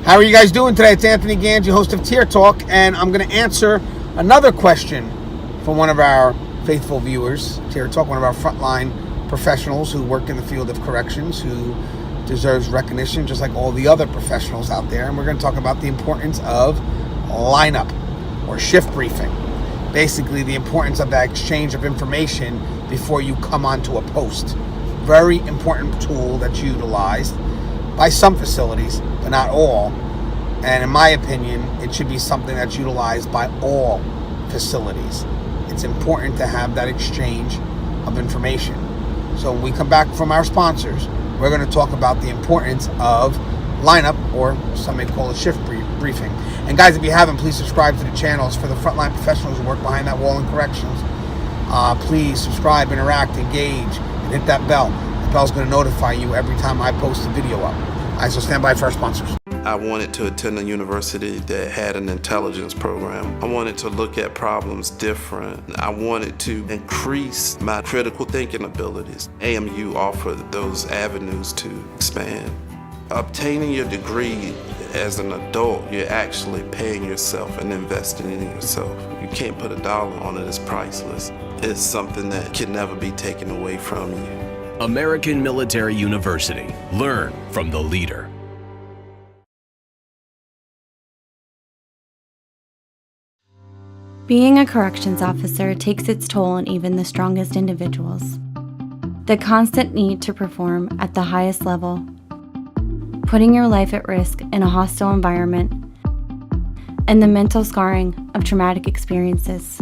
How are you guys doing today? It's Anthony Gangi, host of Tier Talk, and I'm going to answer another question from one of our faithful viewers, Tier Talk, one of our frontline professionals who work in the field of corrections, who deserves recognition just like all the other professionals out there. And we're going to talk about the importance of lineup or shift briefing. Basically, the importance of that exchange of information before you come onto a post. Very important tool that's utilized by some facilities, but not all. And in my opinion, it should be something that's utilized by all facilities. It's important to have that exchange of information. So when we come back from our sponsors, we're going to talk about the importance of lineup, or some may call it shift briefing. And guys, if you haven't, please subscribe to the channels for the frontline professionals who work behind that wall in corrections. Please subscribe, interact, engage, and hit that bell. The bell's going to notify you every time I post a video up. All right, so stand by for our sponsors. I wanted to attend a university that had an intelligence program. I wanted to look at problems different. I wanted to increase my critical thinking abilities. AMU offered those avenues to expand. Obtaining your degree as an adult, you're actually paying yourself and investing in yourself. You can't put a dollar on it, it's priceless. It's something that can never be taken away from you. American Military University. Learn from the leader. Being a corrections officer takes its toll on even the strongest individuals. The constant need to perform at the highest level, putting your life at risk in a hostile environment, and the mental scarring of traumatic experiences.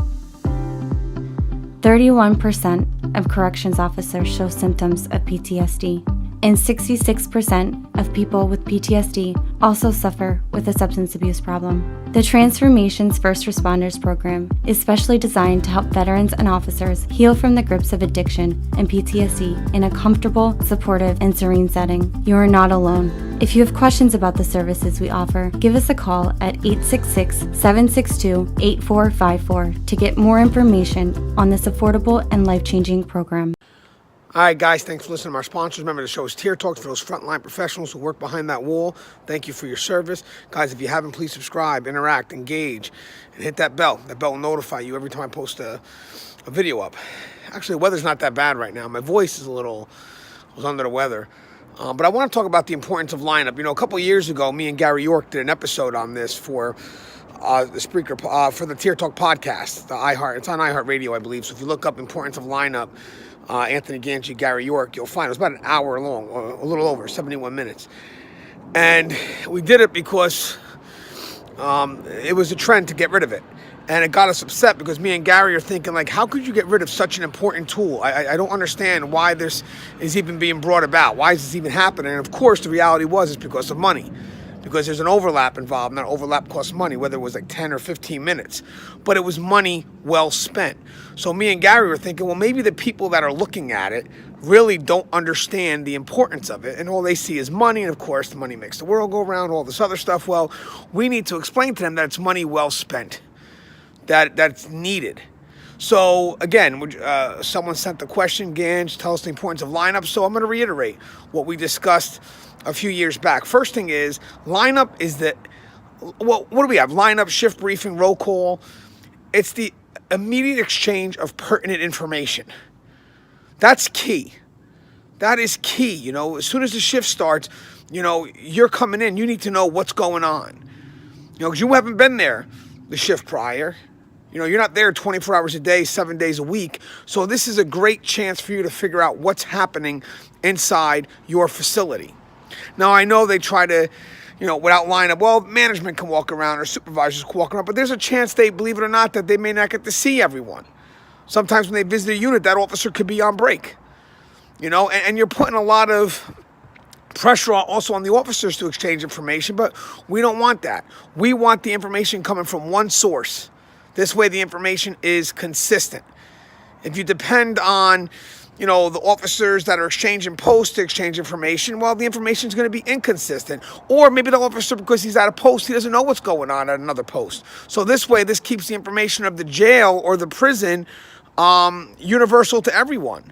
31% of corrections officers show symptoms of PTSD, and 66% of people with PTSD also suffer with a substance abuse problem. The Transformations First Responders program is specially designed to help veterans and officers heal from the grips of addiction and PTSD in a comfortable, supportive, and serene setting. You are not alone. If you have questions about the services we offer, give us a call at 866-762-8454 to get more information on this affordable and life-changing program. All right, guys, thanks for listening to our sponsors. Remember, the show is Tier Talk for those frontline professionals who work behind that wall. Thank you for your service. Guys, if you haven't, please subscribe, interact, engage, and hit that bell. That bell will notify you every time I post a video up. Actually, the weather's not that bad right now. My voice is I was under the weather. But I want to talk about the importance of lineup. You know, a couple of years ago, me and Gary York did an episode on this for the Spreaker, for the Tier Talk podcast, it's on iHeartRadio, I believe. So if you look up importance of lineup, Anthony Gangi, Gary York, you'll find it was about an hour long, or a little over, 71 minutes. And we did it because it was a trend to get rid of it. And it got us upset because me and Gary are thinking, like, how could you get rid of such an important tool? I don't understand why this is even being brought about. Why is this even happening? And of course, the reality was it's because of money. Because there's an overlap involved, and that overlap costs money, whether it was like 10 or 15 minutes. But it was money well spent. So me and Gary were thinking, well, maybe the people that are looking at it really don't understand the importance of it. And all they see is money. And of course, the money makes the world go round, all this other stuff. Well, we need to explain to them that it's money well spent, that's needed. So again, someone sent the question, Gange, tell us the importance of lineup. So I'm going to reiterate what we discussed a few years back. First thing is, lineup is that, well, what do we have? Lineup, shift briefing, roll call. It's the immediate exchange of pertinent information. That's key. That is key. You know, as soon as the shift starts, you know, you're coming in, you need to know what's going on. You know, because you haven't been there the shift prior. You know, you're not there 24 hours a day, 7 days a week. So this is a great chance for you to figure out what's happening inside your facility. Now, I know they try to, you know, without lineup, well, management can walk around or supervisors can walk around, but there's a chance they, believe it or not, that they may not get to see everyone. Sometimes when they visit a unit, that officer could be on break. You know, and you're putting a lot of pressure also on the officers to exchange information, but we don't want that. We want the information coming from one source. This way the information is consistent. If you depend on, you know, the officers that are exchanging posts to exchange information, well, the information is going to be inconsistent. Or maybe the officer, because he's at a post, he doesn't know what's going on at another post. So this way, this keeps the information of the jail or the prison universal to everyone.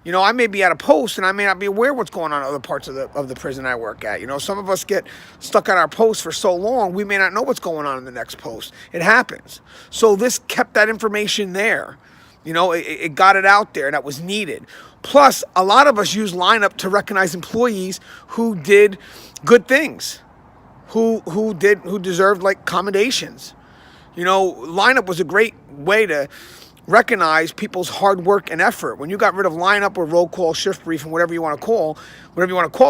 You know, I may be at a post and I may not be aware what's going on in other parts of the prison I work at. You know, some of us get stuck at our post for so long, we may not know what's going on in the next post. It happens. So this kept that information there. You know, it got it out there that was needed. Plus, a lot of us use lineup to recognize employees who did good things, who deserved like commendations. You know, lineup was a great way to recognize people's hard work and effort. When you got rid of lineup or roll call, shift briefing, whatever you want to call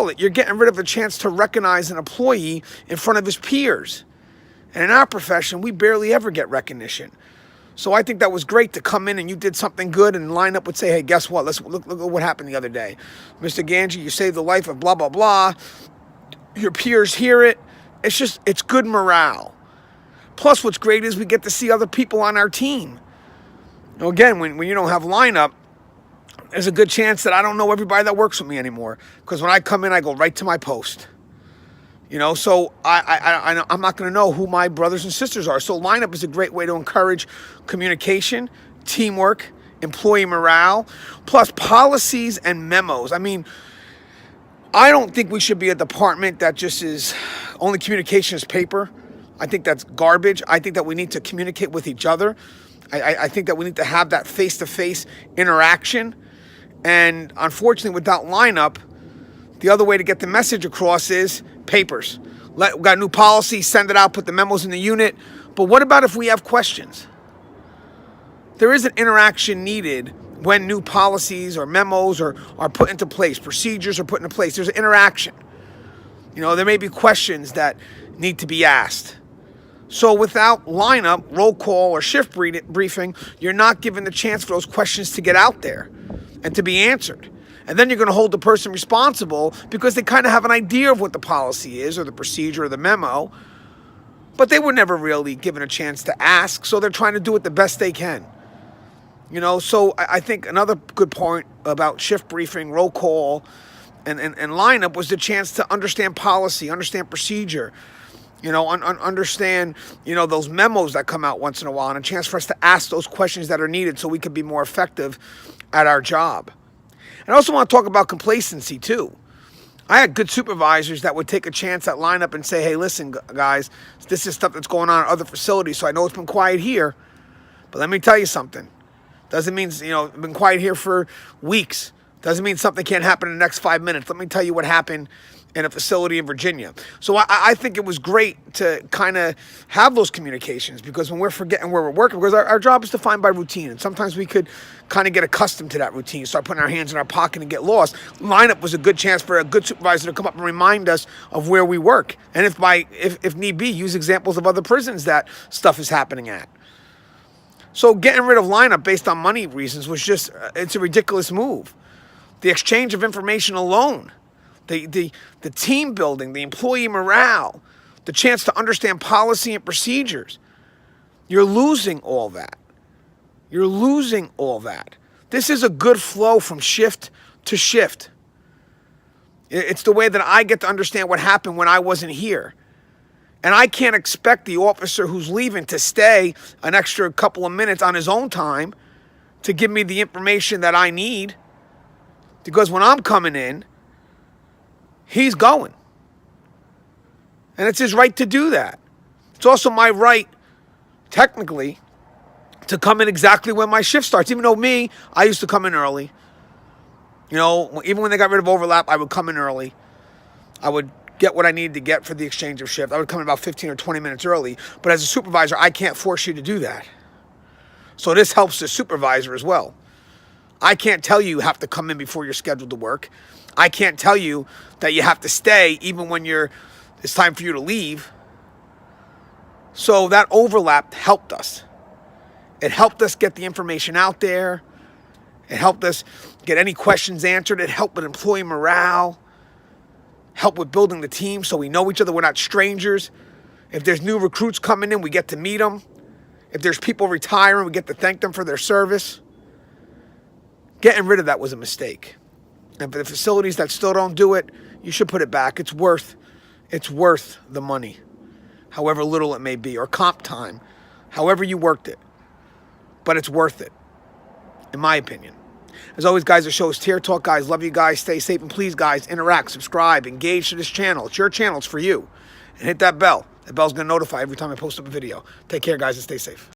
it, you're getting rid of the chance to recognize an employee in front of his peers. And in our profession, we barely ever get recognition. So I think that was great to come in and you did something good, and lineup would say, hey, guess what? Let's look at what happened the other day. Mr. Gangi, you saved the life of blah, blah, blah. Your peers hear it. It's good morale. Plus, what's great is we get to see other people on our team. Now, again, when you don't have lineup, there's a good chance that I don't know everybody that works with me anymore. Because when I come in, I go right to my post. You know, so I'm not going to know who my brothers and sisters are. So lineup is a great way to encourage communication, teamwork, employee morale, plus policies and memos. I mean, I don't think we should be a department that just is only communication is paper. I think that's garbage. I think that we need to communicate with each other. I think that we need to have that face-to-face interaction. And unfortunately, without lineup, the other way to get the message across is papers. We got a new policy, send it out, put the memos in the unit. But what about if we have questions? There is an interaction needed when new policies or memos are put into place, procedures are put into place. There's an interaction. You know, there may be questions that need to be asked. So without lineup, roll call, or shift briefing, you're not given the chance for those questions to get out there and to be answered. And then you're going to hold the person responsible because they kind of have an idea of what the policy is or the procedure or the memo, but they were never really given a chance to ask, so they're trying to do it the best they can. You know, so I think another good point about shift briefing, roll call, and lineup was the chance to understand policy, understand procedure, you know, understand, you know, those memos that come out once in a while, and a chance for us to ask those questions that are needed so we can be more effective at our job. And I also want to talk about complacency too. I had good supervisors that would take a chance at lineup and say, hey, listen, guys, this is stuff that's going on at other facilities, so I know it's been quiet here, but let me tell you something. Doesn't mean, you know, it's been quiet here for weeks. Doesn't mean something can't happen in the next 5 minutes. Let me tell you what happened in a facility in Virginia. So I think it was great to kind of have those communications, because when we're forgetting where we're working, because our job is defined by routine, and sometimes we could kind of get accustomed to that routine, start putting our hands in our pocket and get lost. Lineup was a good chance for a good supervisor to come up and remind us of where we work, and if need be, use examples of other prisons that stuff is happening at. So getting rid of lineup based on money reasons was just, it's a ridiculous move. The exchange of information alone, the team building, the employee morale, the chance to understand policy and procedures, you're losing all that. You're losing all that. This is a good flow from shift to shift. It's the way that I get to understand what happened when I wasn't here. And I can't expect the officer who's leaving to stay an extra couple of minutes on his own time to give me the information that I need. Because when I'm coming in, he's going. And it's his right to do that. It's also my right, technically, to come in exactly when my shift starts. Even though I used to come in early. You know, even when they got rid of overlap, I would come in early. I would get what I needed to get for the exchange of shift. I would come in about 15 or 20 minutes early. But as a supervisor, I can't force you to do that. So this helps the supervisor as well. I can't tell you have to come in before you're scheduled to work. I can't tell you that you have to stay even when it's time for you to leave. So that overlap helped us. It helped us get the information out there. It helped us get any questions answered. It helped with employee morale. Help with building the team so we know each other. We're not strangers. If there's new recruits coming in, we get to meet them. If there's people retiring, we get to thank them for their service. Getting rid of that was a mistake. And for the facilities that still don't do it, you should put it back. It's worth the money, however little it may be, or comp time, however you worked it. But it's worth it, in my opinion. As always, guys, the show is Tier Talk. Guys, love you guys. Stay safe. And please, guys, interact, subscribe, engage to this channel. It's your channel. It's for you. And hit that bell. That bell's going to notify every time I post up a video. Take care, guys, and stay safe.